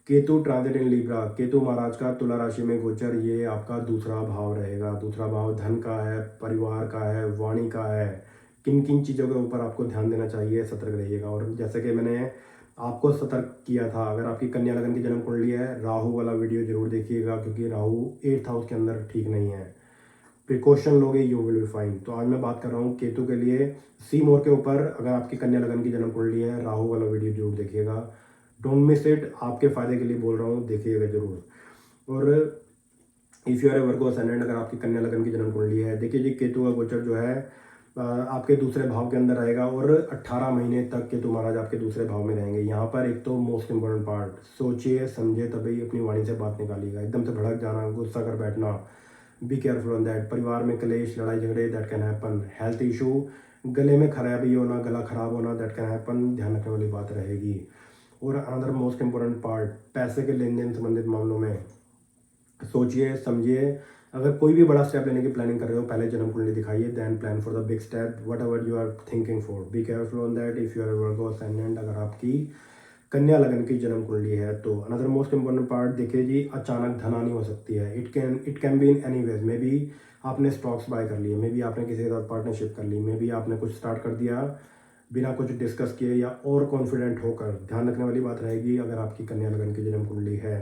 Ketu transit in Libra, Ketu महाराज का तुला राशि में गोचर, ये आपका दूसरा भाव रहेगा। दूसरा भाव धन का है, परिवार का है, वाणी का है। किन किन चीज़ों के ऊपर आपको ध्यान देना चाहिए, सतर्क रहिएगा। और जैसे कि मैंने आपको सतर्क किया था, अगर आपकी कन्या लगन की जन्म कुंडली है, राहु वाला वीडियो जरूर देखिएगा, क्योंकि राहु 8th हाउस के अंदर ठीक नहीं है। प्रिकॉशन लोगे यू विल बी फाइन। तो आज मैं बात कर रहा हूँ केतु के लिए, सी मोर के ऊपर, अगर आपकी कन्या लगन की जन्म कुंडली है, राहु वाला वीडियो जरूर देखिएगा, डोंट मिस इट, आपके फायदे के लिए बोल रहा हूँ, देखिएगा जरूर। और if you are a Virgo ascendant, अगर आपकी कन्या लगन की जन्म कुंडली है, देखिए जी, केतु का गोचर जो है आपके दूसरे भाव के अंदर रहेगा और 18 महीने तक केतु महाराज आपके दूसरे भाव में रहेंगे। यहाँ पर एक तो मोस्ट इंपॉर्टेंट पार्ट, सोचिए समझे तभी अपनी वाणी से बात निकालिएगा। एकदम से भड़क जाना, गुस्सा कर बैठना, बी केयरफुल ऑन दैट। परिवार में क्लेश, लड़ाई झगड़े, that can happen. Health issue, गले में खराबी होना, गला खराब होना, दैट कैन हैपन, ध्यान रखने वाली बात रहेगी। और अनदर मोस्ट इंपॉर्टेंट पार्ट, पैसे के लेन देन संबंधित मामलों में सोचिए समझिए, अगर कोई भी बड़ा स्टेप लेने की प्लानिंग कर रहे हो, पहले जन्म कुंडली दिखाइए, then plan for the big step whatever you are thinking for, be careful on that if you are Virgo ascendant, अगर आपकी कन्या लगन की जन्म कुंडली है। तो अनदर मोस्ट इंपॉर्टेंट पार्ट, देखिए जी, अचानक धनहानि हो सकती है। It can be in any ways, may be आपने स्टॉक्स बाय कर लिए, मे बी आपने किसी के साथ पार्टनरशिप कर ली, मे बी आपने कुछ स्टार्ट कर दिया बिना कुछ डिस्कस किए या और कॉन्फिडेंट होकर। ध्यान रखने वाली बात रहेगी अगर आपकी कन्या लगन की जन्म कुंडली है,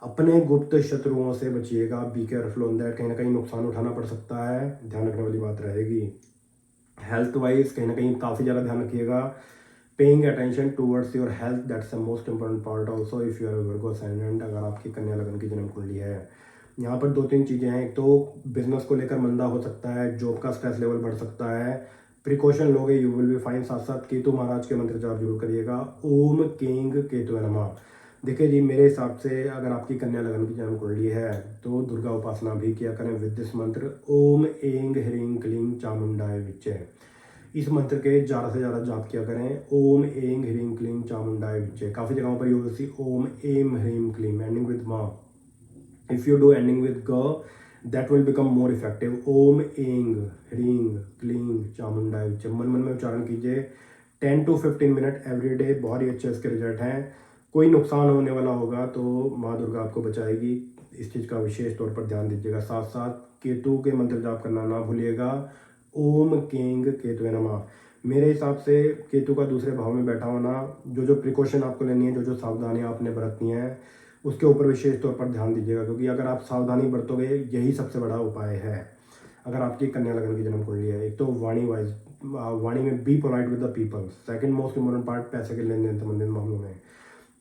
अपने गुप्त शत्रुओं से बचिएगा, बी केयरफुल ऑन दैट, कहीं ना कहीं नुकसान उठाना पड़ सकता है, ध्यान रखने वाली बात रहेगी। हेल्थ वाइज कहीं ना कहीं काफ़ी ज़्यादा ध्यान रखिएगा, paying attention towards your health, that's the most important part also if you are Virgo ascendant, अगर आपकी कन्या लगन की जन्म कुंडली है। यहाँ पर 2-3 चीज़ें हैं, एक तो बिजनेस को लेकर मंदा हो सकता है, जॉब का स्ट्रेस लेवल बढ़ सकता है, प्रिकॉशन लोगे यू विल बी फाइन। साथ साथ केतु महाराज के मंत्र जाप जरूर करिएगा, ओम किंग केतु नमः। देखिए जी, मेरे हिसाब से अगर आपकी कन्या लगन की जन्म कुंडली है तो दुर्गा उपासना भी किया करें विद दिस मंत्र, ओम एंग ह्रीं क्लीं चामुंडाय विच्चे। इस मंत्र के ज़्यादा से ज़्यादा जाप किया करें, ओम एंग ह्रीं क्लीं चामुंडाय विच्चे। काफ़ी जगहों पर यूज होती ओम एम ह्रीं क्लीं, एंडिंग विद माँ। If you do ending with ग, that will become more effective. ओम एंग ह्रीं क्लीं चामुंडाय विच्चे, मन मन में उच्चारण कीजिए 10 to 15 मिनट एवरी डे, बहुत ही अच्छे इसके रिजल्ट हैं। कोई नुकसान होने वाला होगा तो माँ दुर्गा आपको बचाएगी, इस चीज़ का विशेष तौर पर ध्यान दीजिएगा। साथ साथ केतु के मंत्र जाप करना ना भूलिएगा, ओम किंग केतु नमः। मेरे हिसाब से केतु का दूसरे भाव में बैठा होना, जो प्रिकॉशन आपको लेनी है, जो सावधानियाँ आपने बरतनी है, उसके ऊपर विशेष तौर पर ध्यान दीजिएगा, क्योंकि अगर आप सावधानी बरतोगे यही सबसे बड़ा उपाय है अगर आपकी कन्या लगन की जन्म कुंडली है। एक तो वाणी में be polite with the people, second most important part पैसे के लेन देन संबंधित मामलों में,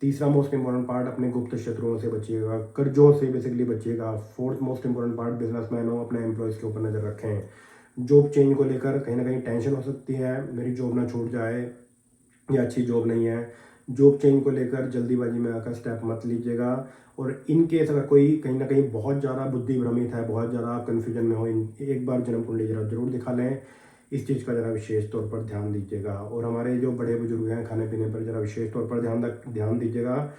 तीसरा मोस्ट इंपॉर्टेंट पार्ट अपने गुप्त शत्रुओं से बचिएगा, कर्जों से बेसिकली बचिएगा, fourth most important part businessman हो, अपने एम्प्लॉयज़ के ऊपर नज़र रखें। जॉब चेंज को लेकर कहीं ना कहीं टेंशन हो सकती है, मेरी जॉब ना छूट जाए या अच्छी जॉब नहीं है, जॉब चेंज को लेकर जल्दीबाजी में आकर स्टेप मत लीजिएगा। और इन केस अगर कोई कहीं ना कहीं बहुत ज़्यादा बुद्धि भ्रमित है, बहुत ज़्यादा आप कन्फ्यूजन में हो, एक बार जन्म कुंडली जरूर दिखा लें। इस चीज़ का ज़रा विशेष तौर पर ध्यान दीजिएगा। और हमारे जो बड़े बुजुर्ग हैं, खाने पीने पर ज़रा विशेष तौर पर ध्यान दीजिएगा।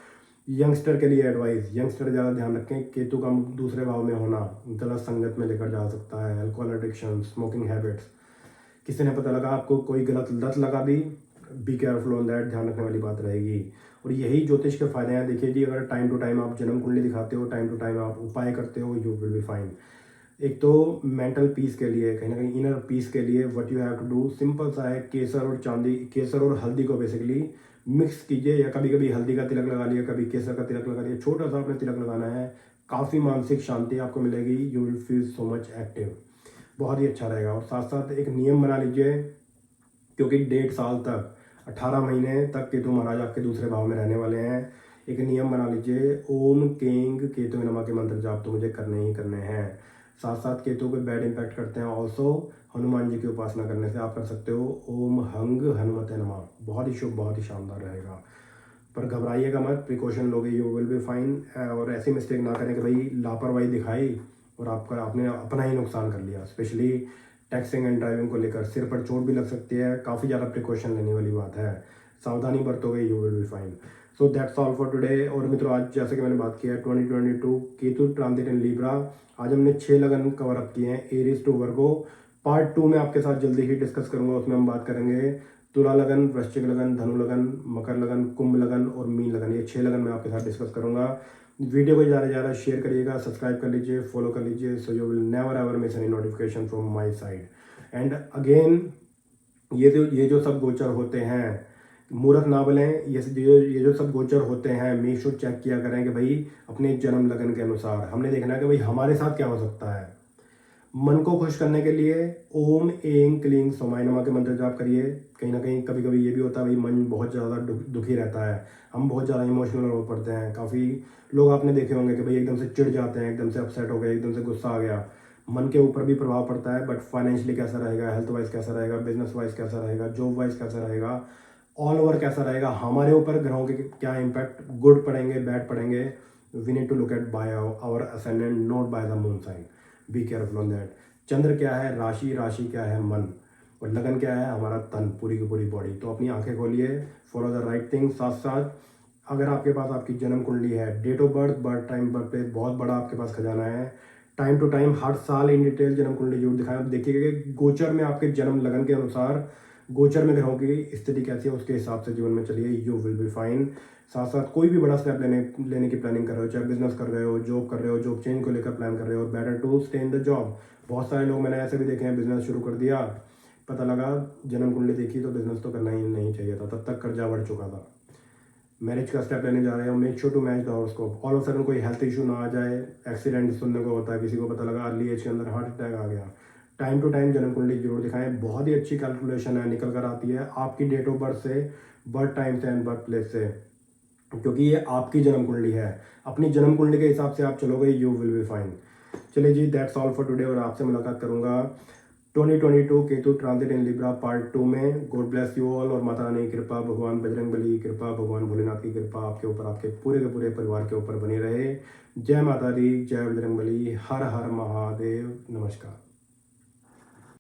यंगस्टर के लिए एडवाइस, यंगस्टर ज़्यादा ध्यान रखें। केतु का दूसरे भाव में होना गलत संगत में लेकर जा सकता है। अल्कोहल एडिक्शन, स्मोकिंग हैबिट्स, किसी ने पता लगा आपको कोई गलत लत लगा दी, बी केयरफुल ऑन दैट, ध्यान रखने वाली बात रहेगी। और यही ज्योतिष के फायदे हैं। देखिए जी, अगर टाइम टू टाइम आप जन्म कुंडली दिखाते हो, टाइम टू टाइम आप उपाय करते हो, यू विल बी फाइन। एक तो मेंटल पीस के लिए, कहीं ना कहीं इनर पीस के लिए what you have to do, simple सा है। केसर और हल्दी को बेसिकली मिक्स कीजिए, या कभी कभी हल्दी का तिलक लगा लिया, कभी केसर का तिलक लगा लिया, छोटा सा आपने तिलक लगाना है। काफ़ी मानसिक शांति आपको मिलेगी। You will feel so much active, बहुत ही अच्छा रहेगा। और साथ साथ एक नियम बना लीजिए, क्योंकि 1.5 साल तक, 18 महीने तक केतु महाराज आपके दूसरे भाव में रहने वाले हैं। एक नियम बना लीजिए, ओम केंग केतु नमः के मंत्र जाप तो मुझे करने ही करने हैं। साथ साथ केतु पे बैड इम्पैक्ट करते हैं ऑल्सो। हनुमान जी की उपासना करने से आप कर सकते हो ओम हंग हनुमते नमः, बहुत ही शुभ, बहुत ही शानदार रहेगा। पर घबराइएगा मत, प्रिकॉशन लोगे, यू विल बी फाइन। और ऐसी मिस्टेक ना करें कि भाई लापरवाही दिखाई और आपने अपना ही नुकसान कर लिया। स्पेशली टैक्सिंग एंड ड्राइविंग को लेकर सिर पर चोट भी लग सकती है, काफ़ी ज़्यादा प्रिकॉशन लेने वाली बात है। सावधानी बरतोगे, you will be fine. So that's all for today. और मित्रों, आज जैसे कि मैंने बात किया है 2022 केतु ट्रांजिट इन लीब्रा, आज हमने 6 लगन कवर अप किए हैं, एरीज टू वर्गो। पार्ट 2 में आपके साथ जल्दी ही डिस्कस करूंगा, उसमें हम बात करेंगे तुला लगन, वृश्चिक लगन, धनु लगन, मकर लगन, कुंभ लगन और मीन लगन। ये 6 लगन मैं आपके साथ डिस्कस करूंगा। वीडियो को ज़्यादा शेयर करिएगा, सब्सक्राइब कर लीजिए, फॉलो कर लीजिए, so you will never ever miss any notification from my side. And again, ये जो सब गोचर होते हैं, मूर्ख ना बनें। ये जो सब गोचर होते हैं, मेक श्योर चेक किया करें कि भाई अपने जन्म लगन के अनुसार हमने देखना है कि भाई हमारे साथ क्या हो सकता है। मन को खुश करने के लिए ओम एं क्लीं सोमाय नमः के मंत्र जाप करिए। कहीं ना कहीं कभी कभी ये भी होता है भाई मन बहुत ज़्यादा दुखी रहता है, हम बहुत ज़्यादा इमोशनल हो पड़ते हैं। काफ़ी लोग आपने देखे होंगे कि भाई एकदम से चिढ़ जाते हैं, एकदम से अपसेट हो गए, एकदम से गुस्सा आ गया। मन के ऊपर भी प्रभाव पड़ता है, बट फाइनेंशियली कैसा रहेगा, हेल्थ वाइज कैसा रहेगा, बिजनेस वाइज कैसा रहेगा, जॉब वाइज कैसा रहेगा, ऑल ओवर कैसा रहेगा, हमारे ऊपर ग्रहों के क्या इम्पैक्ट, गुड पड़ेंगे, बैड पड़ेंगे। We need to look at by our ascendant, not by the moon sign. Be careful on that. चंद्र क्या है, राशि, राशि क्या है, मन, और लगन क्या है, हमारा तन, पूरी की पूरी बॉडी। तो अपनी आंखें खोलिए, फॉलो द राइट थिंग। साथ साथ अगर आपके पास आपकी जन्म कुंडली है, date of birth, birth time, birth place, बहुत बड़ा आपके पास खजाना है। टाइम टू टाइम हर साल इन डिटेल जन्म कुंडली जरूर दिखाएं। अब देखिएगा कि गोचर में आपके जन्म लगन के अनुसार गोचर में ग्रहों की स्थिति कैसी है, उसके हिसाब से जीवन में चलिए, यू विल बी फाइन। साथ साथ कोई भी बड़ा स्टेप लेने की प्लानिंग कर रहे हो, चाहे बिजनेस कर रहे हो, जॉब कर रहे हो, जॉब चेंज को लेकर प्लान कर रहे हो, better to stay in the job. बहुत सारे लोग मैंने ऐसे भी देखे हैं, बिजनेस शुरू कर दिया, पता लगा जन्म कुंडली देखी तो बिजनेस तो करना ही नहीं चाहिए था, तब तक कर्जा बढ़ चुका था। मैरिज का स्टेप लेने जा रहे हो, make sure to match the horoscope. All of sudden कोई हेल्थ इशू ना आ जाए, एक्सीडेंट सुनने को होता है, किसी को पता लगा अर्ली एज के अंदर हार्ट अटैक आ गया। टाइम टू टाइम जन्म कुंडली जरूर दिखाएं, बहुत ही अच्छी कैलकुलेशन है, निकल कर आती है आपकी डेट ऑफ बर्थ से, बर्थ टाइम से एंड बर्थ प्लेस से, क्योंकि ये आपकी जन्म कुंडली है। अपनी जन्म कुंडली के हिसाब से आप चलोगे, यू विल बी फाइन। चलिए जी, दैट्स ऑल फॉर टुडे। और आपसे मुलाकात करूंगा 2022 Ketu transit in Libra part 2 में। God bless you all. और माता रानी की कृपा, भगवान बजरंग बली की कृपा, भगवान भोलेनाथ की कृपा आपके ऊपर, आपके पूरे के पूरे परिवार के ऊपर बनी रहे। जय माता दी, जय बजरंग बली, हर हर महादेव, नमस्कार।